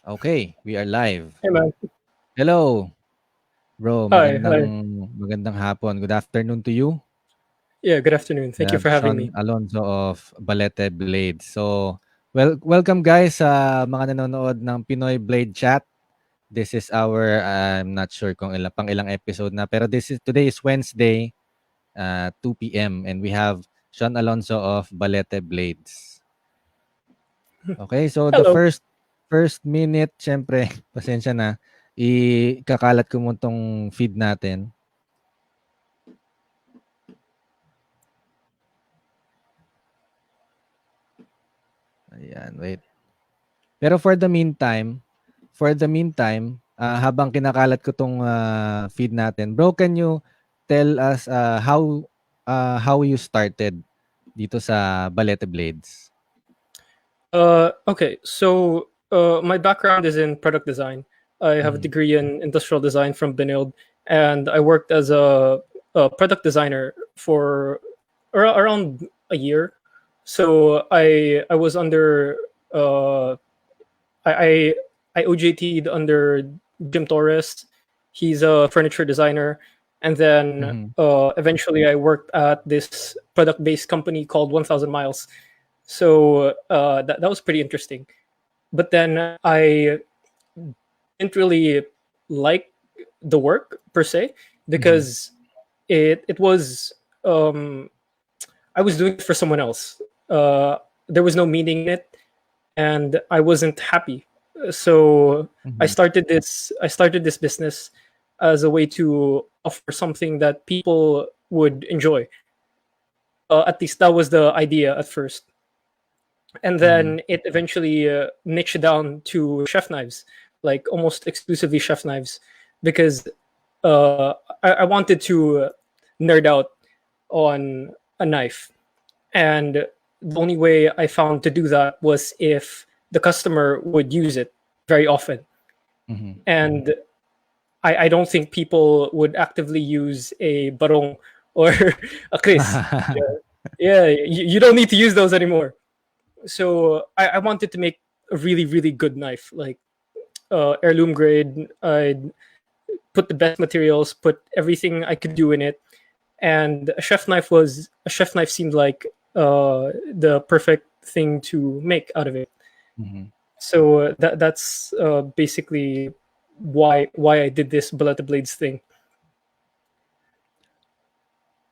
Okay, we are live. Hey man. Hello, bro. Hi, hi. Magandang hapon. Good afternoon to you. Yeah, good afternoon. We Thank you have for having Sean me. Alonzo of Balete Blades. So, welcome guys sa mga nanonood ng Pinoy Blade Chat. This is our I'm not sure kung ilang episode na, pero today is Wednesday, 2 p.m. and we have Sean Alonzo of Balete Blades. Okay, so the Hello. first minute, syempre, pasensya na, ikakalat ko mo tong feed natin. Ayan, wait. Pero habang kinakalat ko tong feed natin, bro, can you tell us how you started dito sa Balete Blades? Okay, so my background is in product design. I have a Mhm. degree in industrial design from Benilde, and I worked as a product designer for around a year. So I was under I I OJT'd under Jim Torres. He's a furniture designer, and then Mhm. eventually I worked at this product based company called 1,000 Miles. So that was pretty interesting. But then I didn't really like the work per se Mhm. because it was um, I was doing it for someone else. There was no meaning in it, and I wasn't happy. So Mhm. I started this business as a way to offer something that people would enjoy. At least that was the idea at first, and Mhm. then it eventually niched down to chef knives, like almost exclusively chef knives, because I wanted to nerd out on a knife, and the only way I found to do that was if the customer would use it very often. Mhm. And I don't think people would actively use a barong or a kris. Yeah, yeah, you don't need to use those anymore. So I wanted to make a really, really good knife, like heirloom grade. I put the best materials, put everything I could do in it, and a chef knife seemed like the perfect thing to make out of it. Mhm. So that's basically why I did this Balete Blades thing.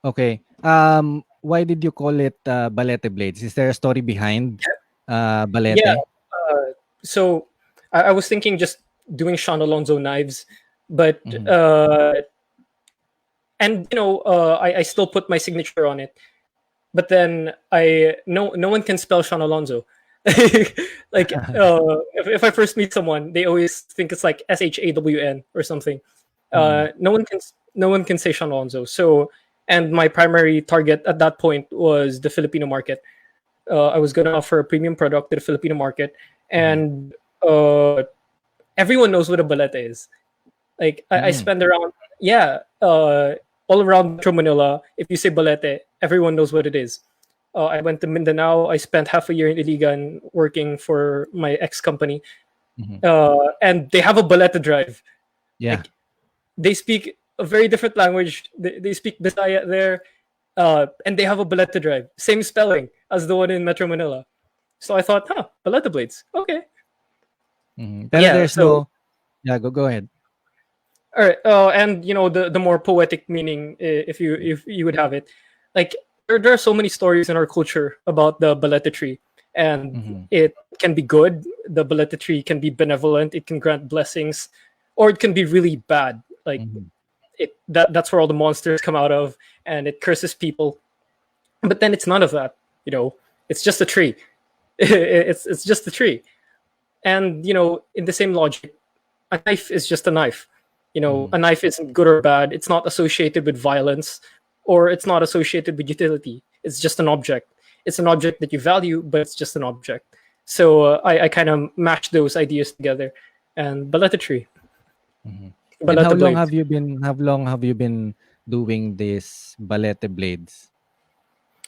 Okay. Why did you call it Balete Blades? Is there a story behind Yeah. Balete? So I was thinking just doing Sean Alonzo knives, but Mhm. and I still put my signature on it. But then I no one can spell Sean Alonzo. Like if I first meet someone, they always think it's like SHAWN or something. Mhm. No one can say Sean Alonzo. So and my primary target at that point was the Filipino market. I was gonna offer a premium product to the Filipino market, Mhm. and uh, everyone knows what a baleta is. Like I Mm. spend around all around Metro Manila. If you say balete, everyone knows what it is. I went to Mindanao. I spent half a year in Iligan working for my ex company, Mhm. and they have a baleta drive. Yeah. Like they speak a very different language. They speak Bisaya there, and they have a baleta drive, same spelling as the one in Metro Manila. So I thought, huh, baleta blades. Okay, Mhm. Pero yeah. there's So no yeah, go ahead. all right, and the more poetic meaning, if you would have it, like there are so many stories in our culture about the baleta tree, and Mhm. it can be good. The baleta tree can be benevolent. It can grant blessings, or it can be really bad. Like Mhm. that's where all the monsters come out of, and it curses people. But then it's none of that. It's just a tree. It's just a tree, and in the same logic, a knife is just a knife. Mhm. A knife isn't good or bad. It's not associated with violence, or it's not associated with utility. It's just an object. It's an object that you value, but it's just an object. So I kind of mashed those ideas together, and baleta tree, Mhm. And baleta blades. how long have you been doing this Balete Blades?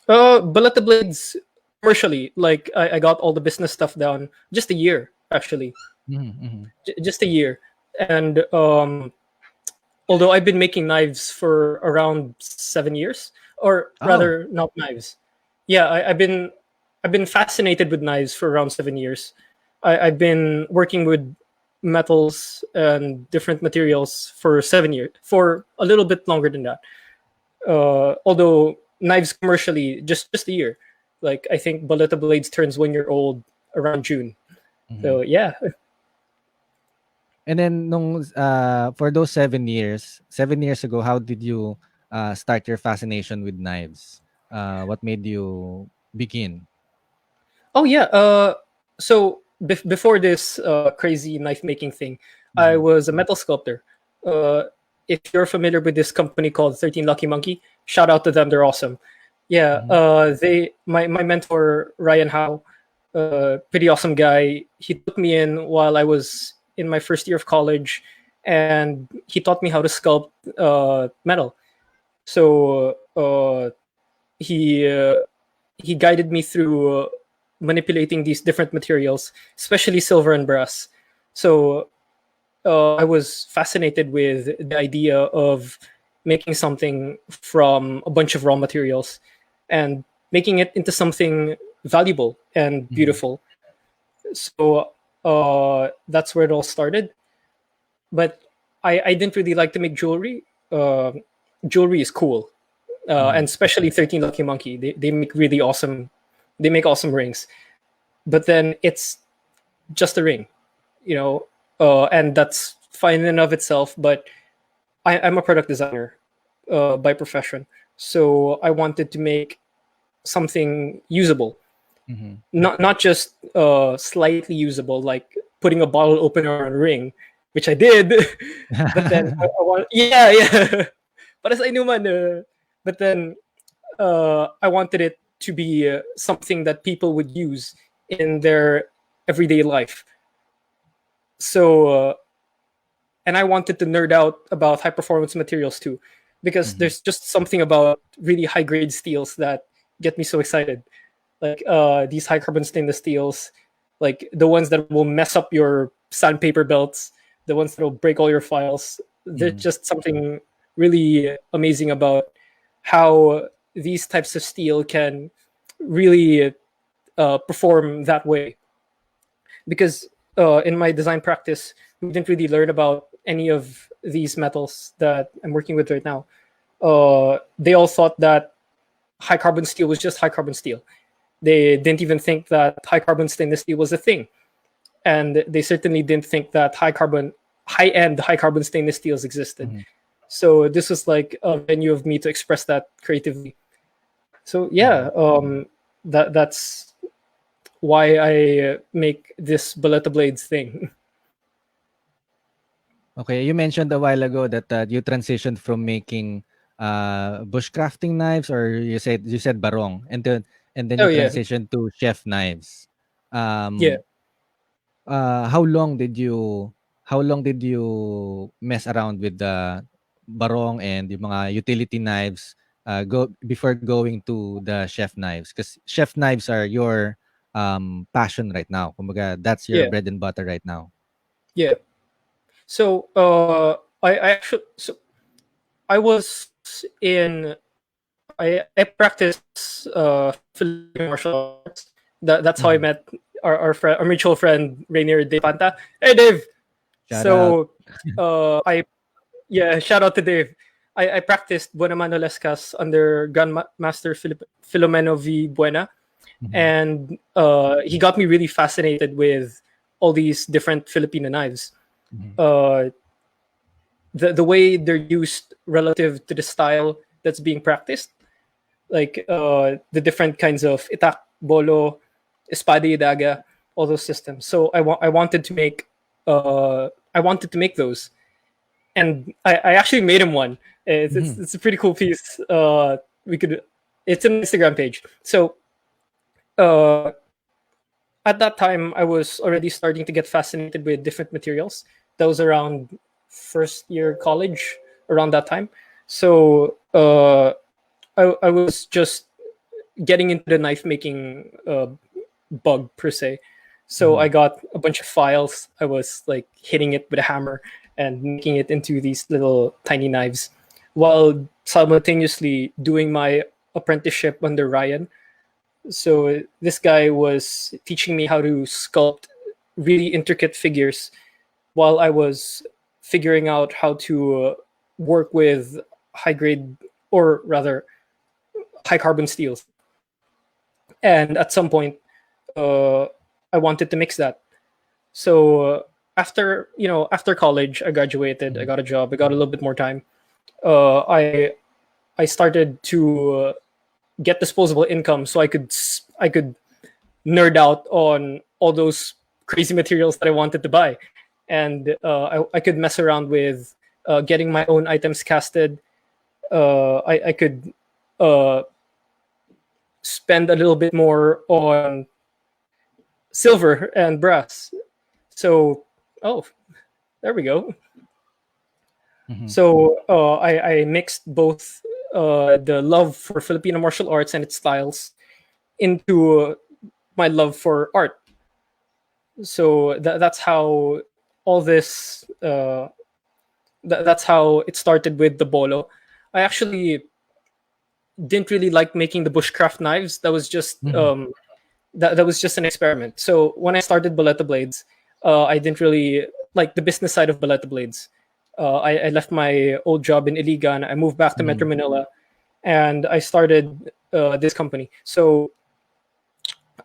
Baleta blades commercially, like I got all the business stuff down just a year actually. Mm-hmm. just a year. And although I've been making knives for around 7 years, or Oh. rather, not knives. Yeah, I've been fascinated with knives for around 7 years. I've been working with metals and different materials for 7 years, for a little bit longer than that. Although knives commercially, just a year. Like I think Balete Blades turns 1 year old around June. Mm-hmm. So yeah. And then nung for those 7 years ago, how did you start your fascination with knives? What made you begin? Oh yeah. So before this crazy knife making thing, I Mm-hmm. was a metal sculptor. Uh, if you're familiar with this company called 13 Lucky Monkey, shout out to them. They're awesome. Yeah. Mm-hmm. They my mentor Ryan Howe, pretty awesome guy. He took me in while I was in my first year of college, and he taught me how to sculpt metal. So he uh, he guided me through manipulating these different materials, especially silver and brass. So I was fascinated with the idea of making something from a bunch of raw materials and making it into something valuable and Mm-hmm. beautiful. So that's where it all started. But I didn't really like to make jewelry. Jewelry is cool, Mm-hmm. and especially 13 Lucky Monkey. They make really awesome. They make awesome rings, but then it's just a ring, and that's fine in and of itself. But I'm a product designer by profession, so I wanted to make something usable, Mm-hmm. not just slightly usable, like putting a bottle opener on a ring, which I did. But then I want, yeah, yeah. Para sa inuman, but then I wanted it to be something that people would use in their everyday life. So, and I wanted to nerd out about high performance materials too, because Mm-hmm. there's just something about really high grade steels that get me so excited. Like these high carbon stainless steels, like the ones that will mess up your sandpaper belts, the ones that will break all your files. There's Mm-hmm. just something really amazing about how these types of steel can really perform that way. Because in my design practice, we didn't really learn about any of these metals that I'm working with right now. They all thought that high carbon steel was just high carbon steel. They didn't even think that high carbon stainless steel was a thing, and they certainly didn't think that high end high carbon stainless steels existed. Mm-hmm. So this was like a venue of me to express that creatively. So Mm-hmm. yeah, that's why I make this Baleta Blades thing. Okay, you mentioned a while ago that you transitioned from making bushcrafting knives, or you said barong, and then Oh you yeah, transitioned to chef knives. yeah. Um, how long did you mess around with the barong and yung mga utility knives go before going to the chef knives? Because chef knives are your passion right now. Kumbaga, that's your Yeah, bread and butter right now. yeah. So I actually, so I was in I practice Filipino martial arts. That's how I Mhm. met our mutual friend Rainier De Panta. Hey Dave. Shout out. So I yeah, shout out to Dave. I practiced Buena Mano Lescas under Grandmaster Filomeno V Buena, Mhm. and he got me really fascinated with all these different Filipino knives. Mhm. Uh, the way they're used relative to the style that's being practiced, like the different kinds of itak, bolo, espada y daga, all those systems. So I wanted to make those, and I actually made him one. Mhm. It's a pretty cool piece. We could It's an Instagram page. So uh, at that time, I was already starting to get fascinated with different materials. That was around first year college, around that time. So I was just getting into the knife making bug per se. So I got a bunch of files. I was like hitting it with a hammer and making it into these little tiny knives while simultaneously doing my apprenticeship under Ryan. So this guy was teaching me how to sculpt really intricate figures while I was figuring out how to work with high grade, or rather high carbon steels. And at some point, I wanted to mix that. So after college, I graduated. I got a job. I got a little bit more time. I started to get disposable income, so I could nerd out on all those crazy materials that I wanted to buy, and I could mess around with getting my own items casted. I could spend a little bit more on silver and brass. So, oh, there we go. So I mixed both the love for Filipino martial arts and its styles into my love for art. So that's how all this. That's how it started with the bolo. I actually didn't really like making the bushcraft knives. That was just that was just an experiment. So when I started Balete Blades, I didn't really like the business side of Balete Blades. I left my old job in Iligan. I moved back to Metro Manila, and I started this company. So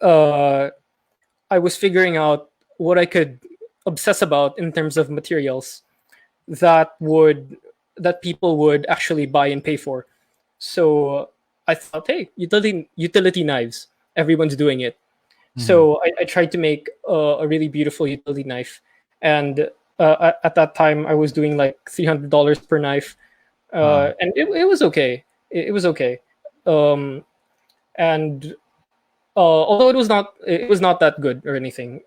I was figuring out what I could obsess about in terms of materials that people would actually buy and pay for. So I thought, hey, utility knives. Everyone's doing it. So I tried to make a really beautiful utility knife, and at that time I was doing like $300 per knife, and it was okay. It was okay, and although it was not that good or anything.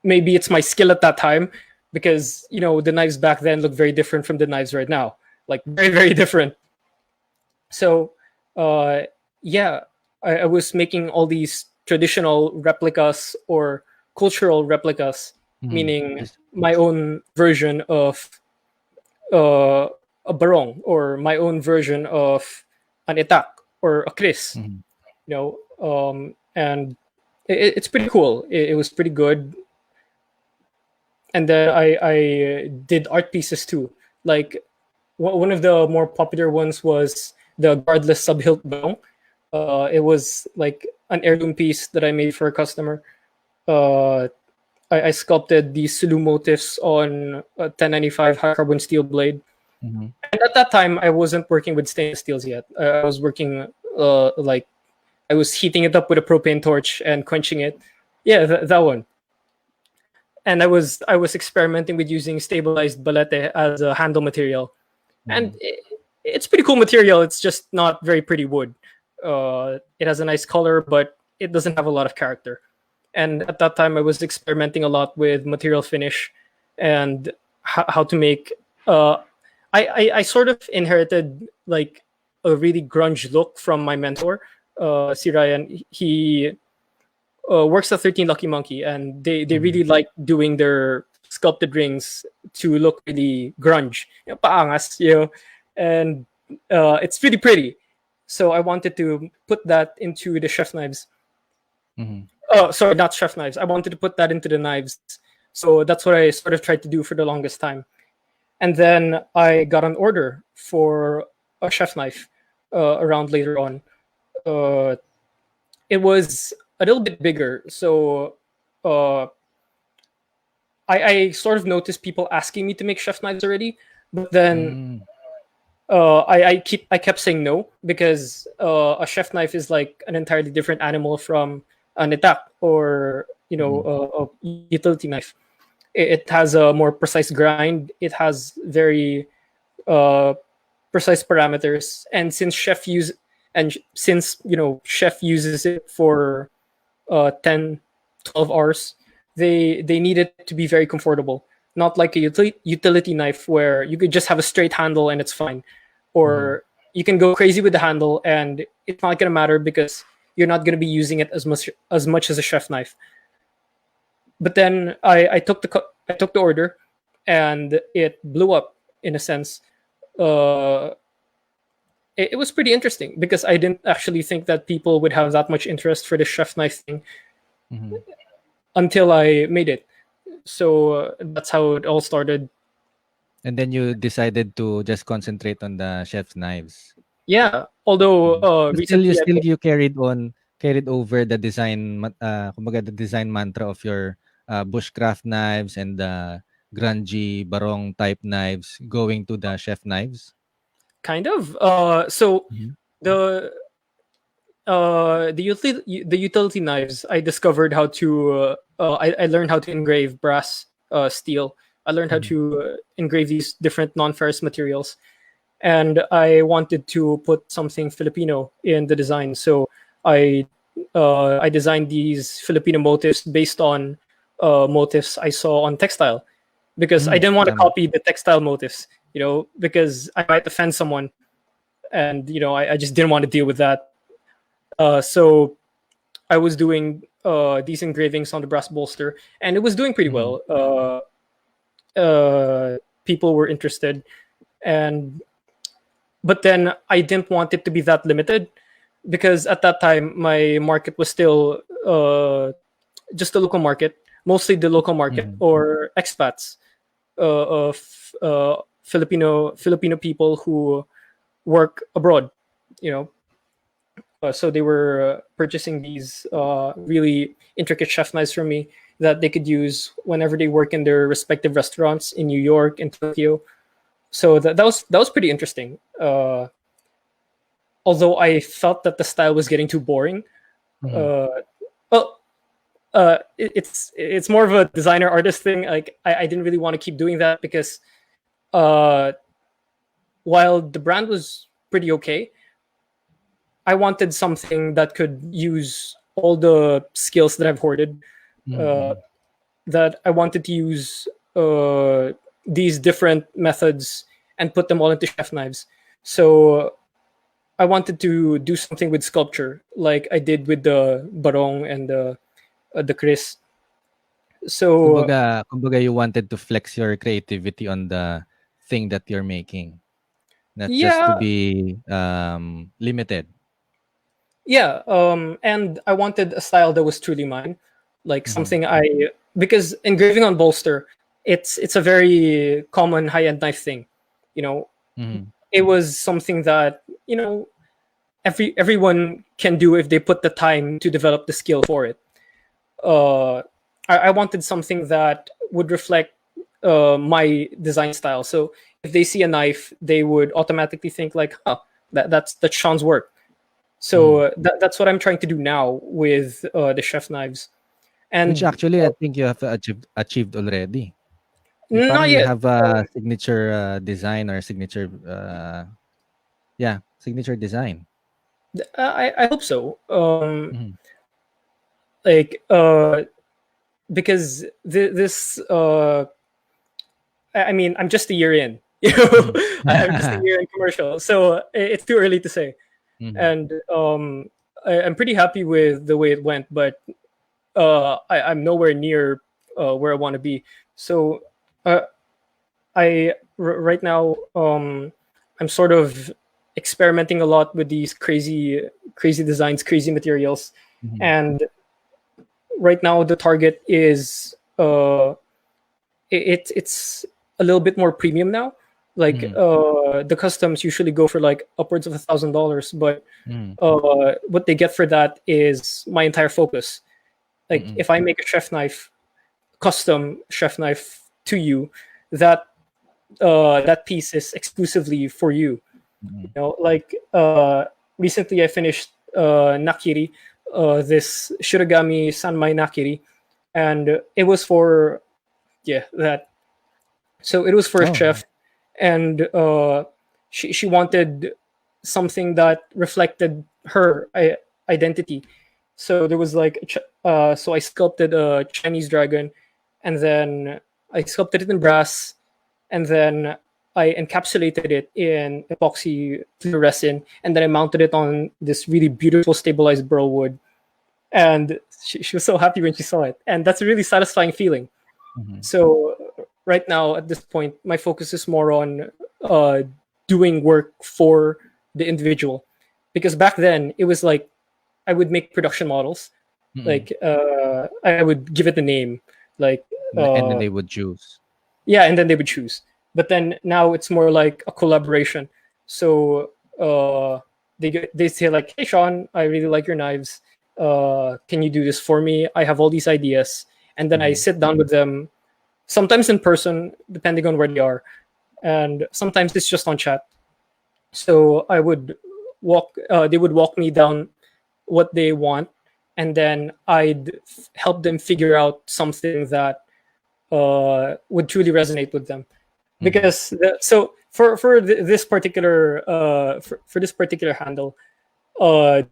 Maybe it's my skill at that time, because the knives back then look very different from the knives right now, like very, very different. So yeah, I was making all these traditional replicas or cultural replicas, meaning my own version of a barong, or my own version of an etak or a kris. And it's pretty cool. It was pretty good. And then I did art pieces too. Like one of the more popular ones was the guardless subhilt barong. It was like an heirloom piece that I made for a customer. I sculpted these Sulu motifs on a 1095 high carbon steel blade. And at that time, I wasn't working with stainless steels yet. I was working like I was heating it up with a propane torch and quenching it. Yeah, that one. And I was experimenting with using stabilized balete as a handle material, and it's pretty cool material. It's just not very pretty wood. It has a nice color, but it doesn't have a lot of character. And at that time, I was experimenting a lot with material finish and how to make. I sort of inherited like a really grunge look from my mentor, si Ryan. He works at 13 Lucky Monkey, and they really like doing their sculpted rings to look really grunge, paangas, and it's really pretty. So I wanted to put that into the chef knives. Oh, sorry, not chef knives. I wanted to put that into the knives. So that's what I sort of tried to do for the longest time. And then I got an order for a chef knife around later on. It was a little bit bigger. So I sort of noticed people asking me to make chef knives already, but then I kept saying no, because a chef knife is like an entirely different animal from an etak or a utility knife. It has a more precise grind. It has very precise parameters, and since chef uses it for 10, 12 hours, they need it to be very comfortable. Not like a utility knife where you could just have a straight handle and it's fine, or you can go crazy with the handle and it's not gonna matter because you're not going to be using it as much as a chef knife. But then I took the order, and it blew up in a sense. Uh, it was pretty interesting because I didn't actually think that people would have that much interest for the chef knife thing until I made it. So that's how it all started. And then you decided to just concentrate on the chef's knives. Yeah, although But recently I you carried over the kumbaga the design mantra of your bushcraft knives and the grungy barong type knives going to the chef knives. kind of so Mhm. the the utility knives, I discovered how to I learned how to engrave brass, steel. I learned how Mhm. to engrave these different non-ferrous materials, and I wanted to put something Filipino in the design. So I I designed these Filipino motifs based on motifs I saw on textile, because I didn't want to Tama. copy the textile motifs, because I might offend someone, and I just didn't want to deal with that. So I was doing these engravings on the brass bolster, and it was doing pretty Mhm. well. People were interested, and but then I didn't want it to be that limited, because at that time my market was still just the local market, mostly the local market Mhm. or expats, of Filipino people who work abroad. You know, so they were purchasing these really intricate chef knives from me that they could use whenever they work in their respective restaurants in New York and Tokyo. So that was pretty interesting. Although I felt that the style was getting too boring. Mhm. Uh, well, it's more of a designer artist thing. Like I didn't really want to keep doing that because uh, while the brand was pretty okay, I wanted something that could use all the skills that I've hoarded. Uh, Mhm. that I wanted to use these different methods and put them all into chef knives. So I wanted to do something with sculpture, like I did with the barong and the kris. So Kumbaga you wanted to flex your creativity on the thing that you're making, not just to yeah, be limited. yeah, and I wanted a style that was truly mine, like Mhm. something because engraving on bolster, it's a very common high end knife thing, you know. Mhm. It was something that everyone can do if they put the time to develop the skill for it. uh, I wanted something that would reflect my design style. So if they see a knife, they would automatically think like, "Huh, that's Sean's work." So Mhm. that's what I'm trying to do now with the chef knives. Which And actually I think you have achieved already. You not parang you yet. have a signature design or signature signature design. I hope so. Mhm. Like because this I mean, I'm just a year in. Mhm. I'm just a year in commercial, so it's too early to say. Mhm. And I'm pretty happy with the way it went, but I'm nowhere near where I want to be. So uh, right now, I'm sort of experimenting a lot with these crazy designs, crazy materials, Mhm. and right now the target is it's a little bit more premium now. Like Mhm. the customs usually go for like upwards of $1,000, but Mhm. what they get for that is my entire focus. Like Mhm. if I make a chef knife, custom chef knife to you, that that piece is exclusively for you. Mhm. Like recently I finished nakiri, this shirogami sanmai nakiri, and it was for that. So it was for a Oh. chef, and she wanted something that reflected her identity. So there was like so I sculpted a Chinese dragon, and then I sculpted it in brass, and then I encapsulated it in epoxy clear resin, and then I mounted it on this really beautiful stabilized burl wood. And she was so happy when she saw it, and that's a really satisfying feeling. Mhm. So right now, at this point, my focus is more on uh, doing work for the individual, because back then it was like I would make production models, Mm. like I would give it a name, like And then uh, they would choose. yeah, and then they would choose. But then now it's more like a collaboration. So they say like, "Hey Sean, I really like your knives. Can you do this for me? I have all these ideas." And then I Mhm. sit down with them, sometimes in person, depending on where they are, and sometimes it's just on chat. So I would they would walk me down what they want, and then I'd help them figure out something that would truly resonate with them. Mhm. Because so for this particular for this particular handle,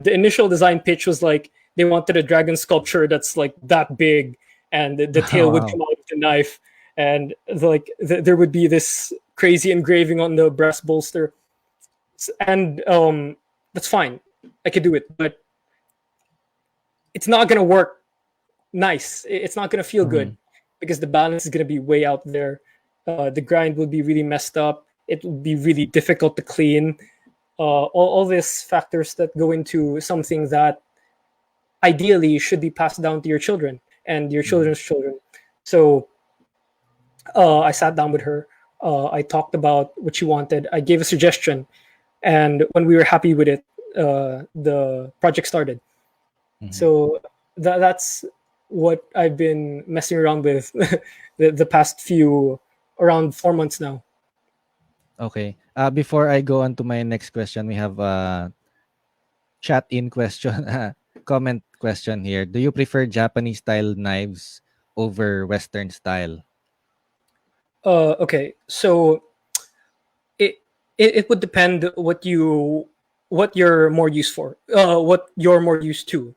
the initial design pitch was like they wanted a dragon sculpture that's like that big, and the tail would Wow. come out of the knife, and there would be this crazy engraving on the brass bolster. And that's fine, I could do it, but it's not gonna work nice. It's not gonna feel good Mhm. because the balance is gonna be way out there. The grind will be really messed up. It will be really difficult to clean. All these factors that go into something that ideally should be passed down to your children and your Mhm. children's children. So I sat down with her. I talked about what she wanted. I gave a suggestion, and when we were happy with it, the project started. Mhm. So that's what I've been messing around with the past few around 4 months now. Okay. Before I go on to my next question, we have a chat in question, comment question here. Do you prefer Japanese style knives over Western style? Okay, so it, it would depend what you're more used for, what you're more used to.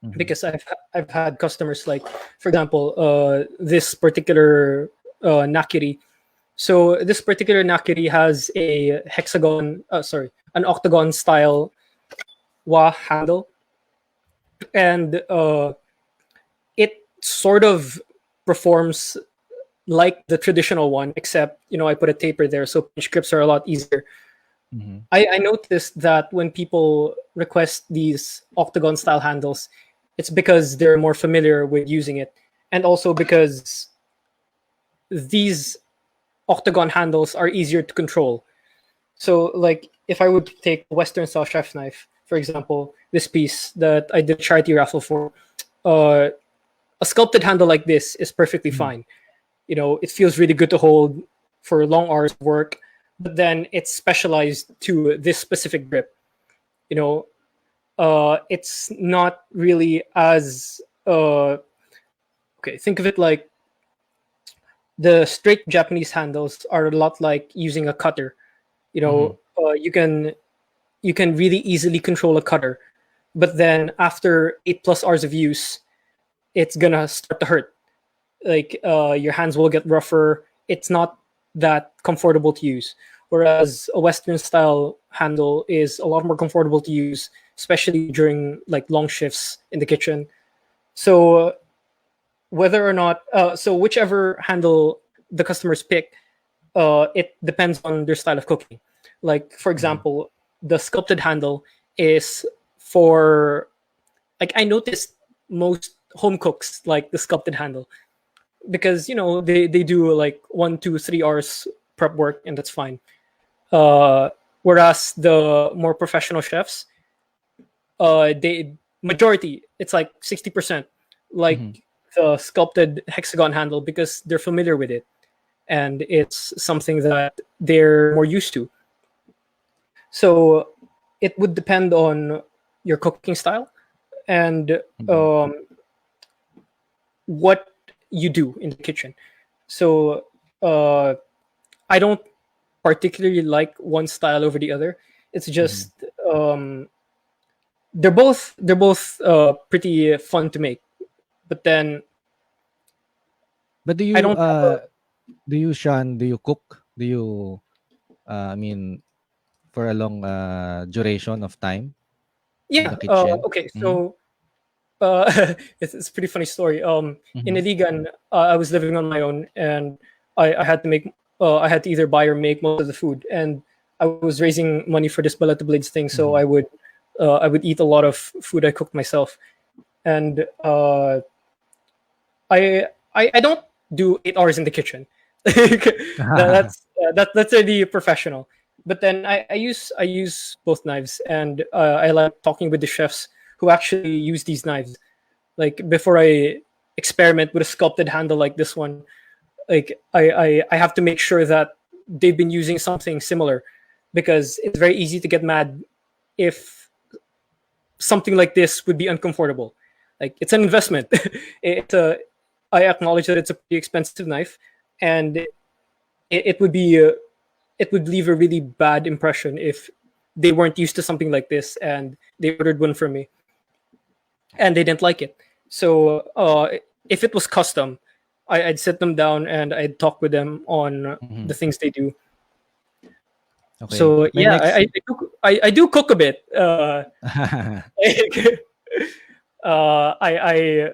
Mhm. Because I've had customers like, for example, this particular nakiri. So this particular nakiri has a hexagon, sorry, an octagon style wa handle, and it sort of performs like the traditional one, except I put a taper there, so pinch grips are a lot easier. Mhm. I noticed that when people request these octagon style handles, it's because they're more familiar with using it, and also because these octagon handles are easier to control. So, like, if I would take a Western style chef knife, for example, this piece that I did a charity raffle for, uh, a sculpted handle like this is perfectly Mhm. fine. It feels really good to hold for long hours of work, but then it's specialized to this specific grip. You know, it's not really as okay. Think of it like the straight Japanese handles are a lot like using a cutter. Mhm. You can really easily control a cutter, but then after 8+ hours of use, it's gonna start to hurt. Like your hands will get rougher. It's not that comfortable to use. Whereas a Western style handle is a lot more comfortable to use, especially during like long shifts in the kitchen. So whether or not, so whichever handle the customers pick, it depends on their style of cooking. Like for Mhm. example, the sculpted handle is for, like, I noticed most home cooks like the sculpted handle because they do like 1, 2, 3 hours prep work, and that's fine. uh Whereas the more professional chefs, they majority, it's like 60%, like Mhm. the sculpted hexagon handle because they're familiar with it, and it's something that they're more used to. So it would depend on your cooking style and Mhm. um, what you do in the kitchen. So uh, I don't particularly like one style over the other. It's Mhm. just they're both pretty fun to make. But then But I don't have a do you Sean, do you cook? Do you I mean, for a long duration of time in Yeah. the kitchen? Okay. Mhm. So it's a pretty funny story. In Mhm. Iligan, I was living on my own, and I had to make I had to either buy or make most of the food, and I was raising money for this Balete Blades thing, so Mhm. I would eat a lot of food I cooked myself, and I don't do 8 hours in the kitchen. That's really professional. But then I use both knives, and I like talking with the chefs who actually use these knives. Like before I experiment with a sculpted handle like this one, like I have to make sure that they've been using something similar, because it's very easy to get mad if something like this would be uncomfortable. Like it's an investment. it's a I acknowledge that it's a pretty expensive knife, and it would be it would leave a really bad impression if they weren't used to something like this and they ordered one from me and they didn't like it. So if it was custom, I'd sit them down and I'd talk with them on the Mhm. things they do. Okay. So My yeah, next I do cook a bit. Like, I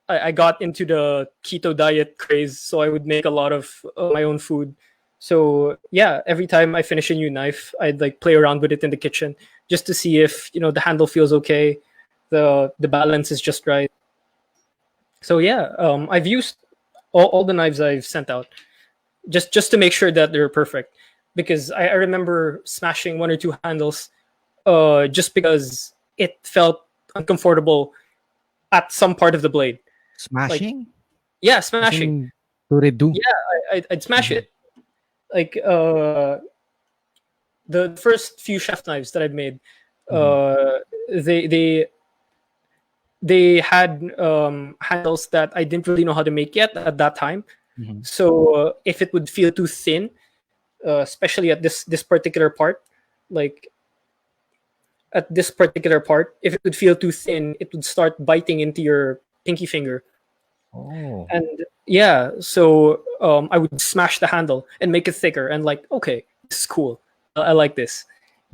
I got into the keto diet craze, so I would make a lot of my own food. So yeah, every time I finish a new knife, I'd like play around with it in the kitchen just to see if the handle feels okay, the balance is just right. So yeah, I've used all the knives I've sent out just to make sure that they're perfect, because I remember smashing one or two handles just because it felt uncomfortable at some part of the blade. Like smashing? yeah, As smashing. in to redo? Yeah, I'd smash Mhm. it. Like the first few chef knives that I've made, Mhm. uh, they they they had handles that I didn't really know how to make yet at that time. Mhm. So if it would feel too thin, especially at this particular part, like at this particular part, if it would feel too thin, it would start biting into your pinky finger. Oh. And yeah, so I would smash the handle and make it thicker, and like, okay, this is cool. I like this.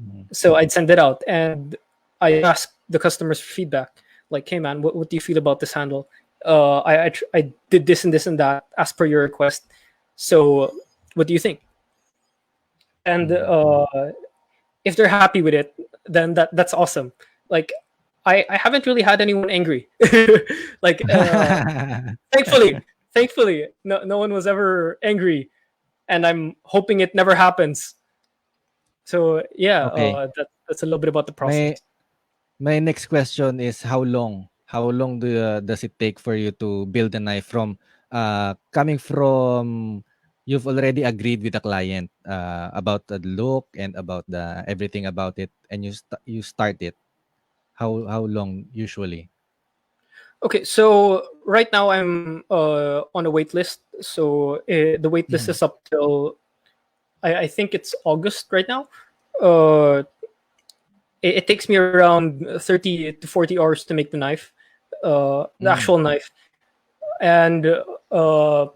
Mhm. So I'd send it out and I ask the customers for feedback. Like, hey man, what do you feel about this handle? I did this and this and that as per your request. So what do you think? And Mhm. if they're happy with it, then that's awesome. Like I haven't really had anyone angry. Like thankfully, thankfully, no one was ever angry, and I'm hoping it never happens. So yeah, Okay. that's a little bit about the My process. my next question is how long? How long does it take for you to build a knife from coming from you've already agreed with the client about the look and about the everything about it and you start it. How long usually? Okay, so right now I'm on a wait list. So the wait list Mhm. is up till I think it's August right now. Uh, it takes me around 30 to 40 hours to make the Mm. actual knife. And uh,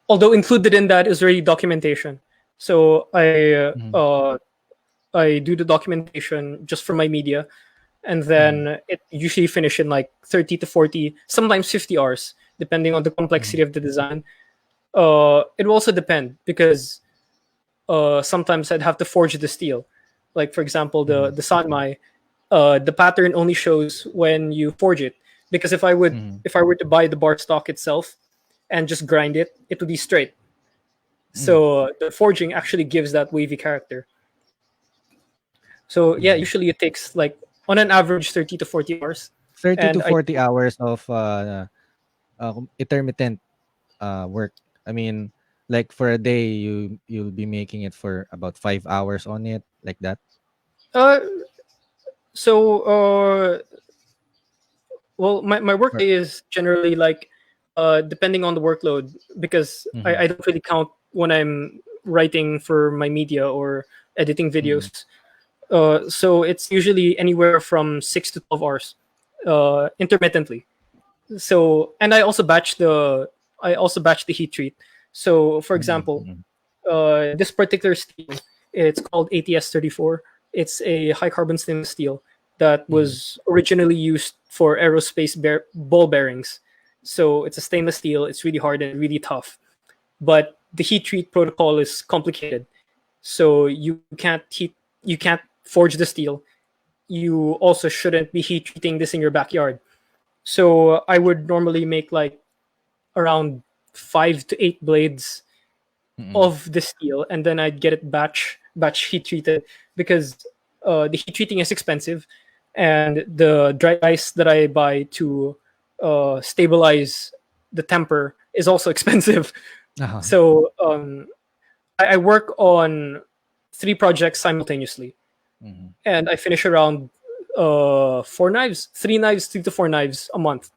although included in that is already documentation. So Mhm. I do the documentation just for my media, and Mhm. then it usually finish in like 30 to 40, sometimes 50 hours, depending on the complexity Mhm. of the design. It will also depend because sometimes I'd have to forge the steel. Like for example, Mhm. the sanmai, the pattern only shows when you forge it. Because Mhm. if I were to buy the bar stock itself and just grind it, it would be straight. Mhm. So the forging actually gives that wavy character. So yeah, Mhm. usually it takes like on an average 30 to 40 hours. 30 to And I 40 hours of intermittent work. I mean, like for a day, you'll be making it for about 5 hours on it, like that. uh so well, my work Or, day is generally like depending on the workload, because mm-hmm, I don't really count when I'm writing for my media or editing mm-hmm, videos. So it's usually anywhere from 6 to 12 hours, intermittently. So and I also batch the heat treat. So for mm-hmm, example, mm-hmm. this particular steel, it's called ATS-34. It's a high carbon stainless steel that Mm-hmm. was originally used for aerospace ball bearings. So it's a stainless steel. It's really hard and really tough. But the heat treat protocol is complicated. So you can't forge the steel. You also shouldn't be heat treating this in your backyard. So I would normally make like around 5 to 8 blades Mm-hmm. of the steel, and then I'd get it batch heat treated, because the heat treating is expensive, and the dry ice that I buy to stabilize the temper is also expensive. Uh-huh. So I work on 3 projects simultaneously, Mm-hmm. and I finish around 4 knives, 3 knives, 3 to 4 knives a month.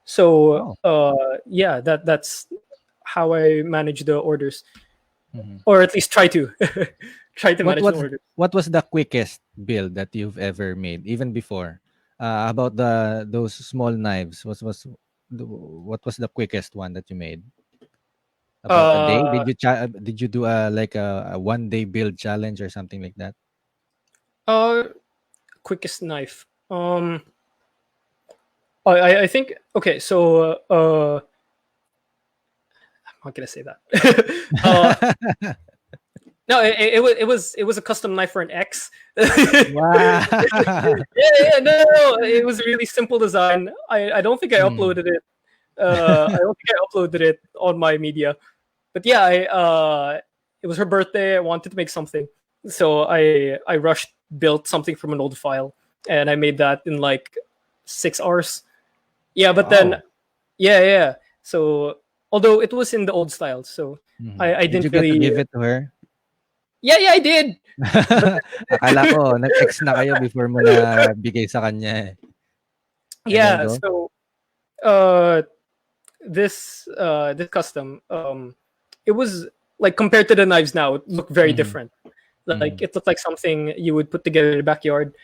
So Oh. yeah, that's how I manage the orders, Mm-hmm. or at least try to try to What manage the was orders. what was the quickest build that you've ever made, even before? About those small knives, what was the quickest one that you made? About a day? Uh, Did you do a 1 day build challenge or something like that? uh, quickest knife. I think okay. So how can I say that? uh, no, it was a custom knife for an X. Wow. Yeah, no, no, it was a really simple design. I don't think I Mm. uploaded it. I don't think I uploaded it on my media. But yeah, it was her birthday. I wanted to make something, so I rushed built something from an old file, and I made that in like 6 hours. Yeah, but then Wow. yeah, yeah. So although it was in the old style, so Mhm. I Did you didn't get to really. give it to her? Yeah, yeah, I did. But Akala ko nag-ex na kayo before mo na bigay sa kanya, eh. And then yeah, go? so uh, this custom, it was like, compared to the knives now, it looked very Mhm. different. Like Mhm. it looked like something you would put together in the backyard.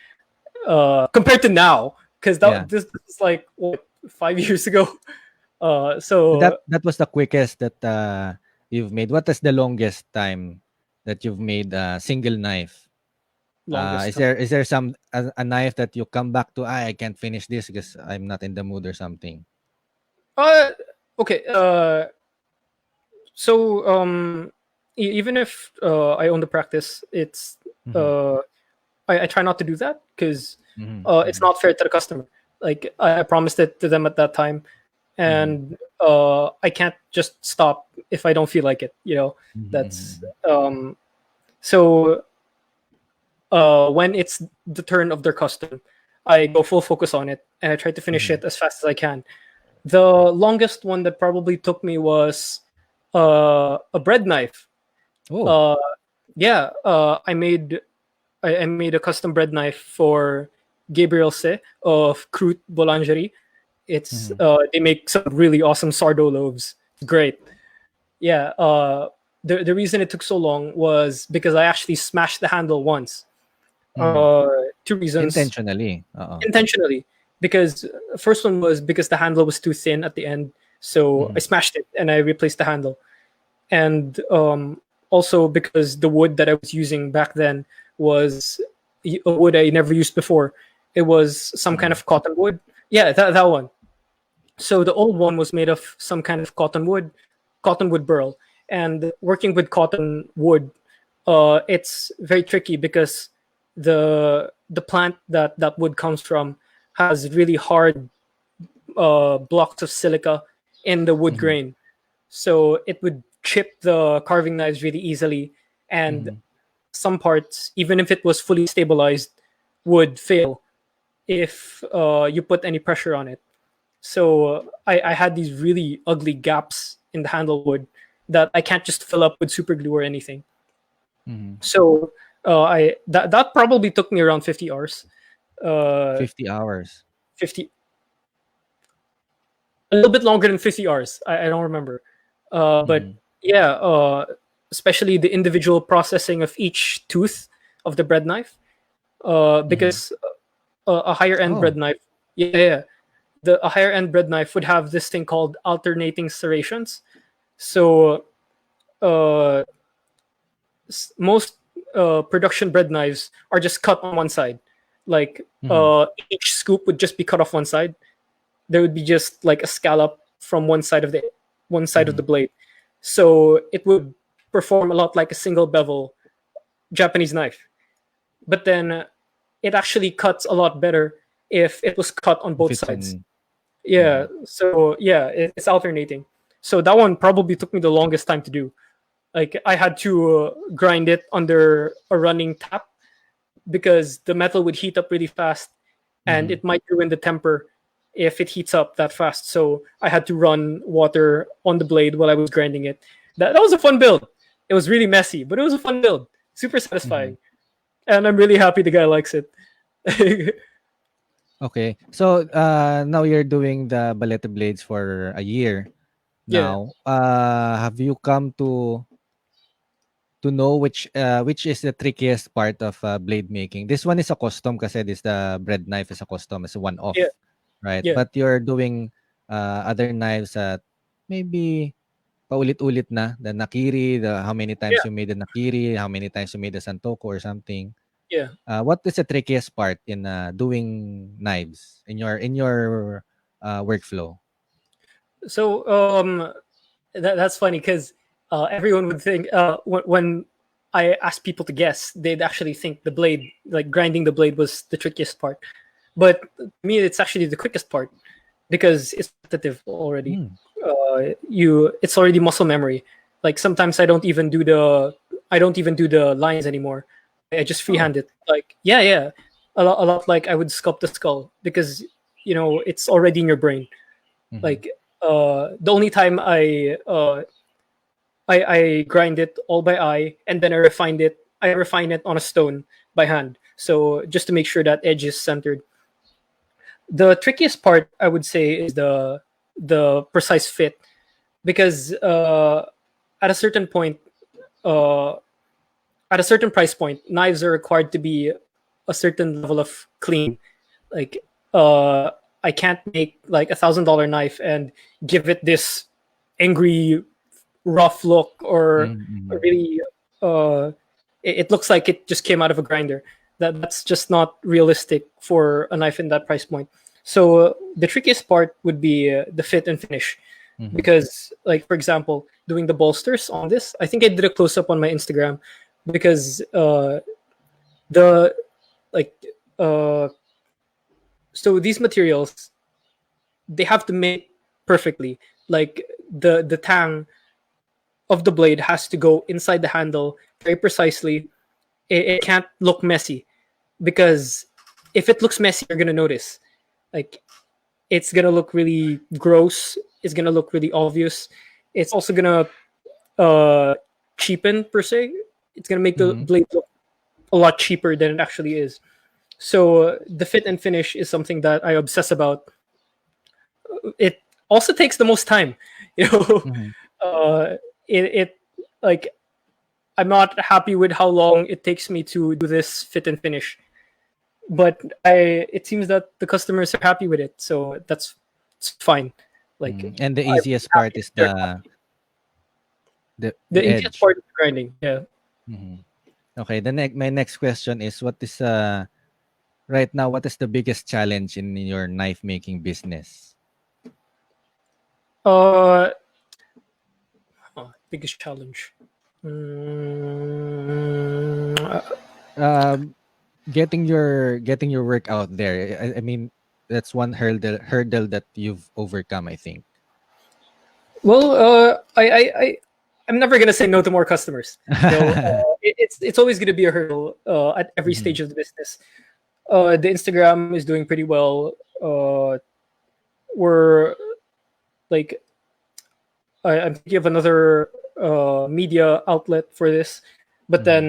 Compared to now, because Yeah. this is like what, 5 years ago. So So that was the quickest that, you've made. What is the longest time that you've made a single knife? longest Is time. there a knife that you come back to, "I can't finish this because I'm not in the mood," or something? Uh, okay. So even if I own the practice, Mhm. uh, I try not to do that, because Mhm. it's Mhm. not fair to the customer. Like I promised it to them at that time, Mhm. and I can't just stop if I don't feel like it. Mhm. That's Mhm. so when it's the turn of their custom, I go full focus on it, and I try to finish Mhm. it as fast as I can. The longest one that probably took me was a bread knife. Oh. Uh, yeah, I made a custom bread knife for Gabriel Se of Croûte Boulangerie. Mhm. They make some really awesome sourdough loaves. It's great. Yeah. The reason it took so long was because I actually smashed the handle once. Mhm. 2 reasons. Intentionally, oo. Intentionally, because first one was because the handle was too thin at the end, so I Mhm. smashed it and I replaced the handle. And also because the wood that I was using back then was a wood I never used before. It was some kind Mm. of cotton wood. Yeah, that one. So the old one was made of some kind of cotton wood burl. And working with cotton wood, it's very tricky, because the plant that wood comes from has really hard blocks of silica in the wood Mhm. grain, so it would chip the carving knives really easily, and Mhm. some parts, even if it was fully stabilized, would fail if you put any pressure on it. So I had these really ugly gaps in the handle wood that I can't just fill up with super glue or anything. Mhm. So I that probably took me around 50 hours. Uh, 50 hours. 50, a little bit longer than 50 hours. I don't remember. But Mhm. yeah, especially the individual processing of each tooth of the bread knife. Mhm. Because a higher end Oh. bread knife, yeah, yeah, a higher end bread knife would have this thing called alternating serrations. So uh, most production bread knives are just cut on one side. Like Mhm. each scoop would just be cut off one side. There would be just like a scallop from one side of the Mhm. blade. So it would perform a lot like a single bevel Japanese knife. But then it actually cuts a lot better if it was cut on If both it's sides. in. Yeah. Mhm. So yeah, it's alternating. So that one probably took me the longest time to do. Like I had to grind it under a running tap because the metal would heat up really fast and Mhm. it might ruin the temper if it heats up that fast. So I had to run water on the blade while I was grinding it. That was a fun build. It was really messy, but it was a fun build. Super Mhm. satisfying. And I'm really happy the guy likes it. Okay. So, now you're doing the Balete Blades for a year Yeah. now. Have you come to know which is the trickiest part of blade making? This one is a custom kasi this the bread knife is a custom, it's a Yeah. one-off, right? Yeah. But you're doing other knives that maybe paulit-ulit na, the nakiri, the how many times Yeah. you made the nakiri, how many times you made the santoko or something. Yeah. What is the trickiest part in doing knives in your workflow? So that's funny because everyone would think when I asked people to guess, they'd actually think the blade, like grinding the blade, was the trickiest part. But to me, it's actually the quickest part because it's repetitive already. Mm. It's already muscle memory. Like sometimes I don't even do the lines anymore. I just Oh. freehand it. Like yeah, a lot like I would sculpt the skull because it's already in your brain. Mhm. Like the only time I grind it all by eye and then I refine it on a stone by hand. So just to make sure that edge is centered. The trickiest part I would say is the precise fit because at a certain point, uh, at a certain price point, knives are required to be a certain level of clean. Like uh, I can't make like $1,000 knife and give it this angry rough look or Mhm, a mhm. really it looks like it just came out of a grinder. That's just not realistic for a knife in that price point. So the trickiest part would be the fit and finish Mhm. because like for example doing the bolsters on this, I think I did a close up on my Instagram because the like uh so these materials, they have to mate perfectly. Like the tang of the blade has to go inside the handle very precisely. It can't look messy because if it looks messy, you're gonna notice. Like it's gonna look really gross. It's gonna look really obvious. It's also gonna uh, cheapen per se. It's gonna make the Mhm. blade look a lot cheaper than it actually is. So the fit and finish is something that I obsess about. It also takes the most time. You know, Mhm. uh, it like I'm not happy with how long it takes me to do this fit and finish. But it seems that the customers are happy with it, so that's it's fine. Like Mhm. And the I'm easiest part happy is that they're happy. the The easiest edge. part is grinding. Yeah. Mhm. Okay, my next question is what is right now what is the biggest challenge in your knife making business? Uh, biggest challenge. Mm, Um getting your work out there. I mean that's one hurdle that you've overcome, I think. well, I'm never gonna say no to more customers. It's always gonna be a hurdle at every Mhm. stage of the business. The Instagram is doing pretty well. We're like I'm thinking of another media outlet for this, but Mhm. then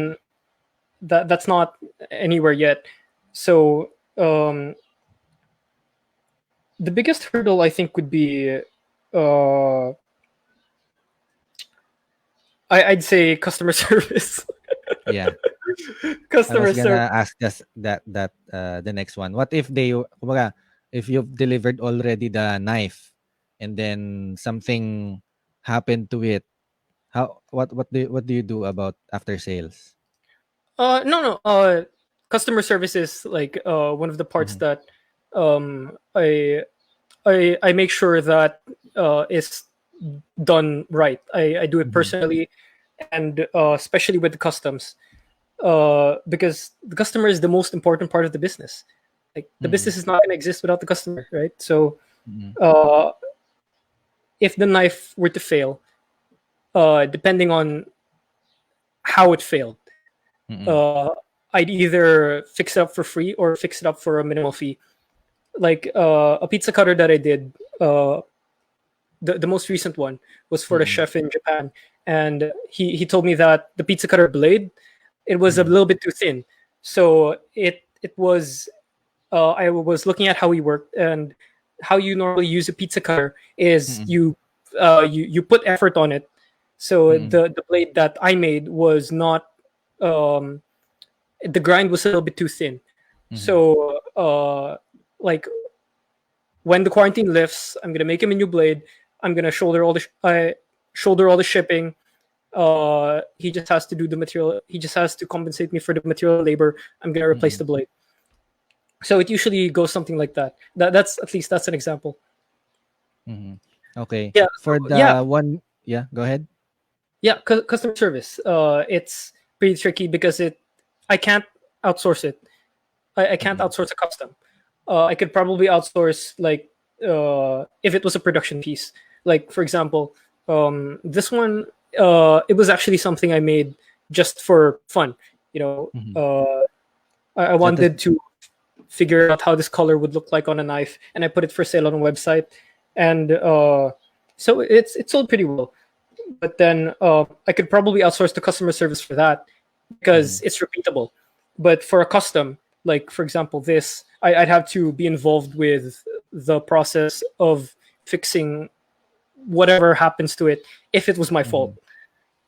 that's not anywhere yet. So the biggest hurdle I think would be uh, I'd say customer service. Yeah. I was Customer service. gonna ask just the next one. What if kumbaga, if you've delivered already the knife and then something happened to it, How what do you do about after sales? No, no. Customer service is like one of the parts Mhm. that I make sure that is done right. I do it Mhm. personally, and especially with the customs, because the customer is the most important part of the business. Like the Mhm. business is not going to exist without the customer, right? So Mhm. uh, if the knife were to fail, depending on how it failed, Mhm. uh, I'd either fix it up for free or fix it up for a minimal fee. Like a pizza cutter that I did, uh, the most recent one was for the Mhm. chef in Japan, and he told me that the pizza cutter blade, it was a Mhm. little bit too thin, so it was I was looking at how he worked, and how you normally use a pizza cutter is Mhm. you put effort on it. So Mhm. the blade that I made was not um, the grind was a little bit too thin. Mhm. So like when the quarantine lifts, I'm gonna make him a new blade. I'm gonna shoulder all the shipping. He just has to do the material. He just has to compensate me for the material labor. I'm gonna replace Mhm. the blade. So it usually goes something like that. That's at least that's an example. Mhm. Okay. Yeah. So For yeah, the one, yeah, go ahead. yeah. Customer service. It's pretty tricky because I can't outsource it. I can't Mhm. outsource a custom. I could probably outsource like if it was a production piece. Like for example, this one it was actually something I made just for fun. You know, Mhm. I That is wanted to figure out how this color would look like on a knife, and I put it for sale on a website, and so it's sold pretty well. But then I could probably outsource the customer service for that because mhm. it's repeatable. But for a custom, like for example, this, I'd have to be involved with the process of fixing whatever happens to it if it was my fault. Mhm.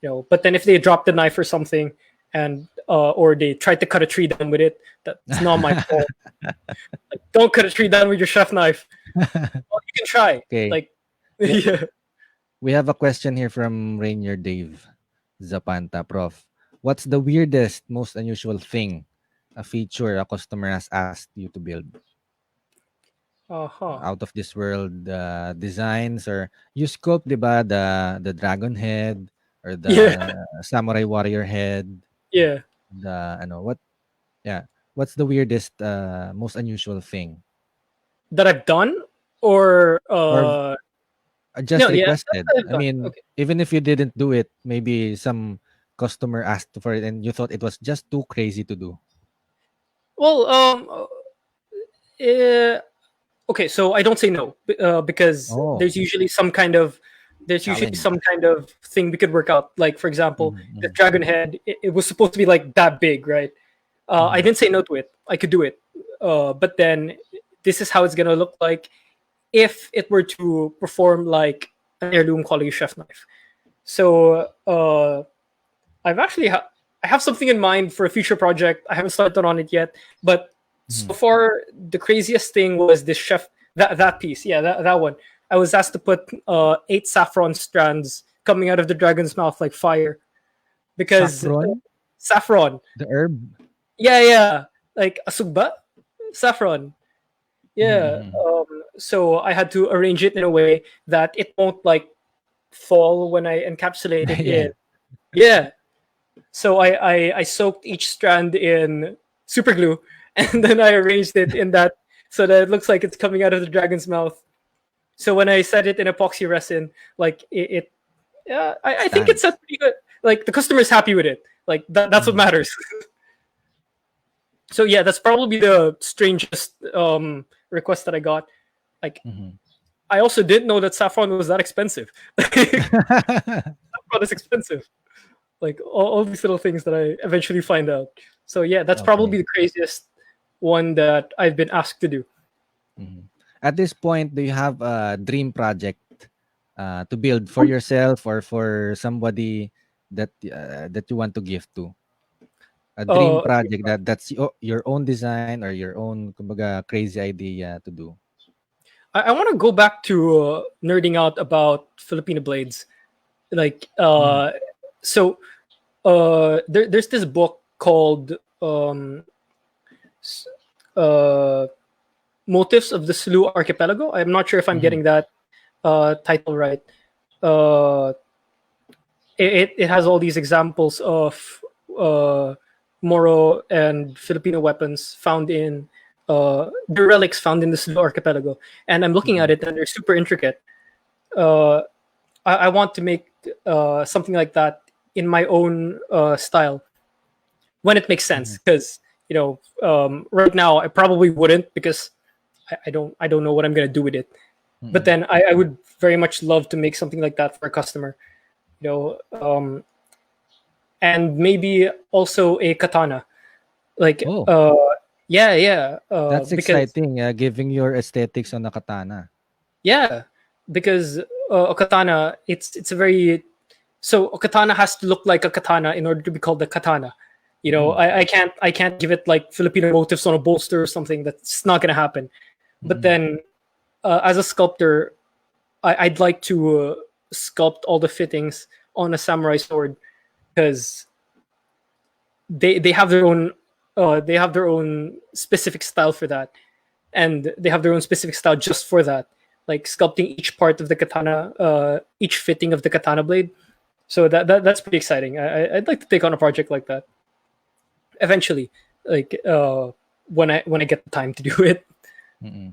You know, but then if they dropped the knife or something, and or they tried to cut a tree down with it, that's not my fault. Like, don't cut a tree down with your chef knife. Well, you can try. Okay. Like, We yeah. we have a question here from Rainier Dave Zapanta, Prof. What's the weirdest, most unusual thing, a feature a customer has asked you to build? Uh huh. Out of this world designs, or you sculpt, 'di ba, the dragon head or Yeah. the samurai warrior head, Yeah. the ano what yeah, what's the weirdest most unusual thing, That I've done, or or just no, yeah, requested? that I've I done. mean, Okay. even if you didn't do it, maybe some customer asked for it and you thought it was just too crazy to do. Well, uh, okay. So I don't say no because Oh, there's usually challenge. some kind of thing we could work out. Like for example, Mhm, the mhm, dragon head, it was supposed to be like that big, right? I mhm, didn't say no to it. I could do it. But then this is how it's gonna look like if it were to perform like an heirloom quality chef knife. So I have something in mind for a future project. I haven't started on it yet, but so mhm. far the craziest thing was this chef that piece. Yeah, that one. I was asked to put 8 saffron strands coming out of the dragon's mouth like fire because Saffron, saffron. the herb. Yeah, yeah, like asugba, saffron. Mhm, Yeah. mhm. So I had to arrange it in a way that it won't like fall when I encapsulate it Yeah. in. Yeah. So I soaked each strand in super glue, and then I arranged it in that so that it looks like it's coming out of the dragon's mouth. So when I set it in epoxy resin, like I think it's a Stands. pretty good. Like the customer's happy with it. Like that's what Mhm, matters. So yeah, that's probably the strangest request that I got. Like mhm. I also didn't know that saffron was that expensive. Saffron is expensive. Like all these little things that I eventually find out. So yeah, that's Okay. probably the craziest one that I've been asked to do. Mhm. At this point, do you have a dream project to build for yourself or for somebody that you want to give to? A dream project that's your own design or your own kumbaga crazy idea to do. I want to go back to nerding out about Filipino blades. Like Mhm. so there's this book called s- uh, Motifs of the Sulu Archipelago. I'm not sure if I'm Mhm. getting that title right. Uh, it has all these examples of uh, Moro and Filipino weapons found in the relics found in the Sulu Archipelago, and I'm looking at Mhm. it and they're super intricate. Uh, I want to make something like that in my own style when it makes Mhm. sense. Because right now I probably wouldn't because I don't know what I'm gonna do with it. But Mhm. then I would very much love to make something like that for a customer. You know, and maybe also a katana. Like Oh, yeah, that's because exciting. Giving your aesthetics on a katana. yeah, because a katana it's a very so a katana has to look like a katana in order to be called a katana. Mhm. I can't give it like Filipino motifs on a bolster or something. That's not gonna happen. But Mhm. then as a sculptor, I'd like to sculpt all the fittings on a samurai sword because they have their own they have their own specific style for that, and they have their own specific style just for that, like sculpting each part of the katana, each fitting of the katana blade. So that's pretty exciting. I'd like to take on a project like that eventually, like when I get the time to do it. Mhm.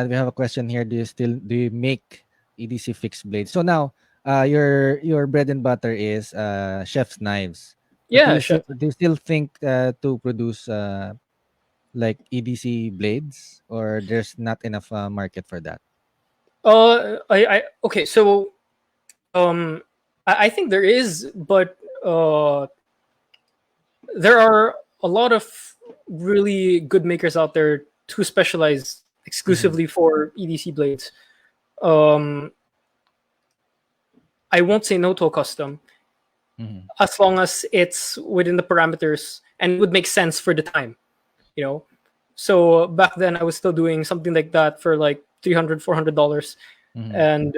We have a question here. Do you make EDC fixed blades? So now, your bread and butter is chef's knives. But Yeah, chef. do you still think to produce like EDC blades, or there's not enough market for that? I okay. So um, I think there is, but there are a lot of really good makers out there who specialize Mm-hmm. exclusively for EDC blades. Um, I won't say no to a custom Mm-hmm. as long as it's within the parameters and it would make sense for the time, you know. So back then I was still doing something like that for like $300 $400, Mm-hmm. and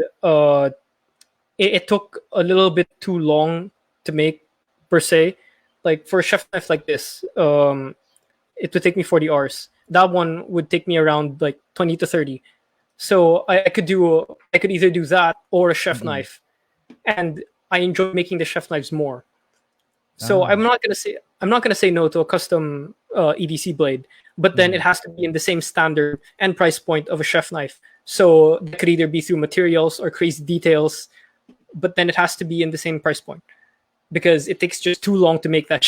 it took a little bit too long to make per se. Like for a chef knife like this, it would take me 40 hours. That one would take me around like 20 to 30. So I could either do that or a chef Mm-hmm. knife, and I enjoy making the chef knives more. So Ah. I'm not gonna say no to a custom EDC blade, but then Mm-hmm. it has to be in the same standard and price point of a chef knife. So it could either be through materials or crazy details, but then it has to be in the same price point because it takes just too long to make that.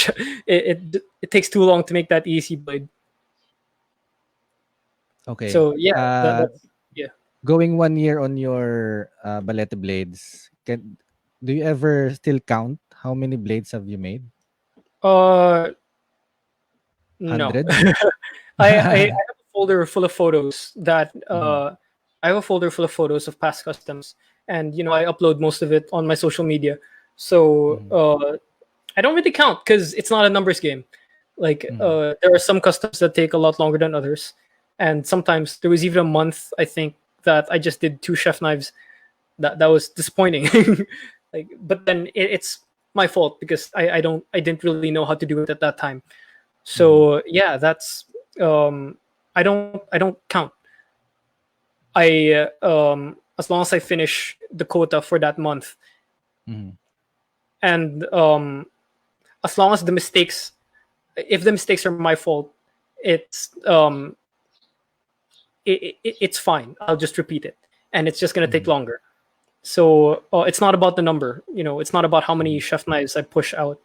It takes too long to make that EDC blade. Okay. So yeah, that's yeah. Going 1 year on your Balete Blades, do you ever still count how many blades have you made? Uh, no. 100? I have a folder full of photos that Mm-hmm. I have a folder full of photos of past customs, and I upload most of it on my social media. So Mm-hmm. I don't really count because it's not a numbers game. Like Mm-hmm. there are some customs that take a lot longer than others, and sometimes there was even a month I think that I just did two chef knives. That was disappointing. Like, but then it's my fault because I didn't really know how to do it at that time. Mm-hmm. So yeah, that's um, I don't count. I as long as I finish the quota for that month, Mm-hmm. and as long as the mistakes, if the mistakes are my fault, it's it's fine. I'll just repeat it, and it's just gonna take Mm-hmm. longer. So it's not about the number. It's not about how many Mm-hmm. chef knives I push out.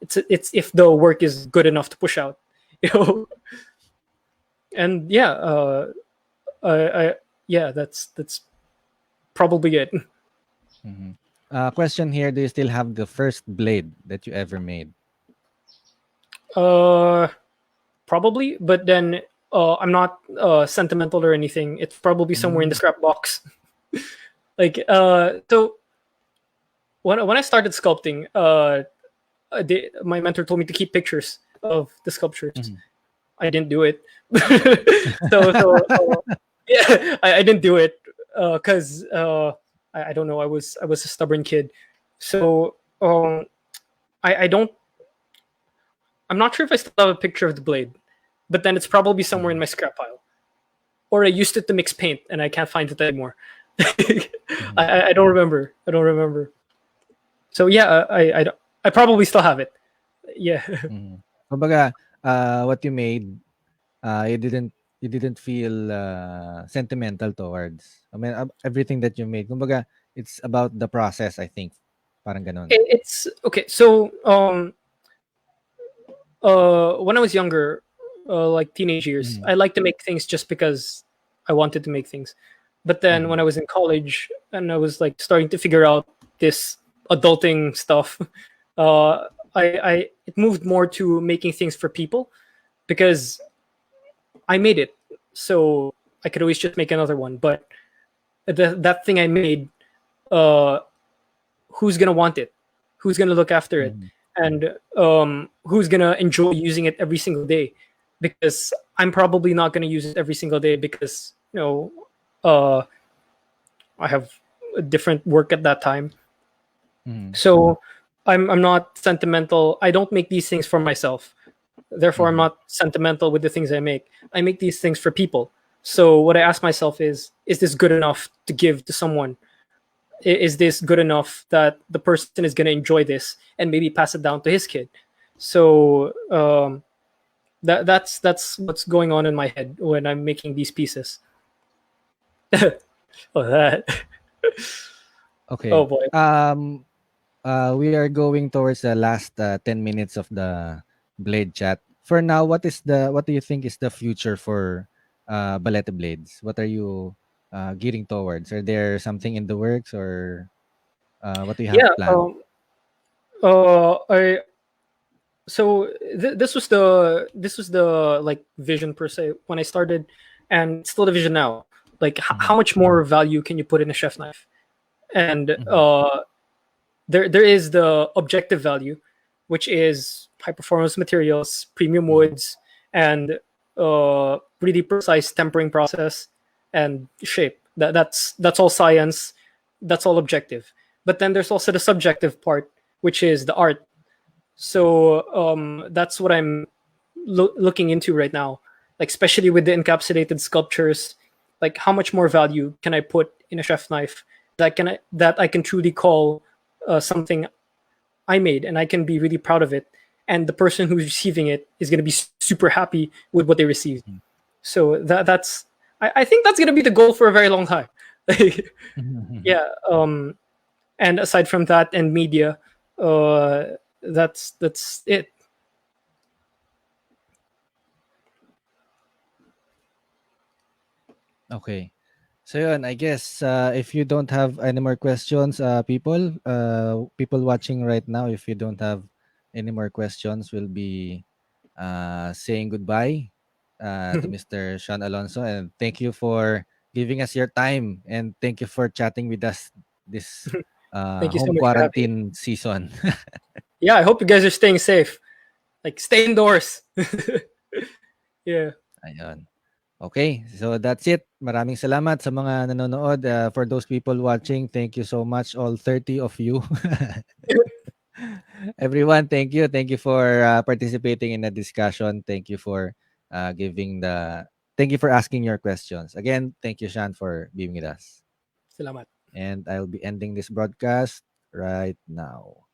It's if the work is good enough to push out. You know, and yeah, I yeah, that's probably it. Mm-hmm. Question here: do you still have the first blade that you ever made? Uh, Probably, but then I'm not sentimental or anything. It's probably somewhere in the Mm-hmm. scrap box. Like so when I started sculpting, my mentor told me to keep pictures of the sculptures. Mm-hmm. I didn't do it. So yeah, I didn't do it because I don't know. I was a stubborn kid, so I don't. I'm not sure if I still have a picture of the blade, but then it's probably somewhere in Mhm. my scrap pile, or I used it to mix paint and I can't find it anymore. Mhm. I don't remember. I don't remember. So yeah, I probably still have it. Yeah. Mhm. Kumbaga, what you made, you didn't feel sentimental towards. I mean, everything that you made. Kumbaga, it's about the process, I think. Parang ganon. It's okay. So when I was younger, like teenage years, Mhm. I liked to make things just because I wanted to make things. But then when Mhm. I was in college and I was like starting to figure out this adulting stuff, I it moved more to making things for people because I made it, so I could always just make another one. But that thing I made, uh, who's gonna want it? Who's gonna look after it? Mhm. And who's gonna enjoy using it every single day? Because I'm probably not gonna use it every single day because uh, I have a different work at that time. Mhm. So I'm not sentimental. I don't make these things for myself. Therefore, I'm Mhm. not sentimental with the things I make. I make these things for people. So what I ask myself is this good enough to give to someone? Is this good enough that the person is going to enjoy this and maybe pass it down to his kid? So that's what's going on in my head when I'm making these pieces. Oh, that. Oh Okay. boy. We are going towards the last 10 minutes of the Blade chat. For now, what do you think is the future for Balete Blades? What are you gearing towards? Are there something in the works, or what do you have Yeah. planned? I so this was the like vision per se when I started, and it's still the vision now. Like Mhm. how much more value can you put in a chef knife? And Mhm. there is the objective value, which is high performance materials, premium Mhm. woods, and really precise tempering process and shape. That's all science. That's all objective. But then there's also the subjective part, which is the art. So that's what I'm looking into right now, like especially with the encapsulated sculptures. Like how much more value can I put in a chef knife that I can truly call something I made, and I can be really proud of it, and the person who's receiving it is going to be super happy with what they received. Mhm. So that's I think that's going to be the goal for a very long time. Mhm. Yeah. And aside from that and media, uh, that's it. Okay. So yun, I guess if you don't have any more questions, people watching right now, if you don't have any more questions, we'll be saying goodbye to Mr. Sean Alonso, and thank you for giving us your time, and thank you for chatting with us this Thank you so home much for having me. quarantine season. Yeah, I hope you guys are staying safe. Like, stay indoors. Yeah. Ayun. Okay, so that's it. Maraming salamat sa mga nanonood. For those people watching, thank you so much, all 30 of you. Everyone, thank you. Thank you for participating in the discussion. Thank you for asking your questions. Again, thank you, Shan, for being with us. Salamat. And I'll be ending this broadcast right now.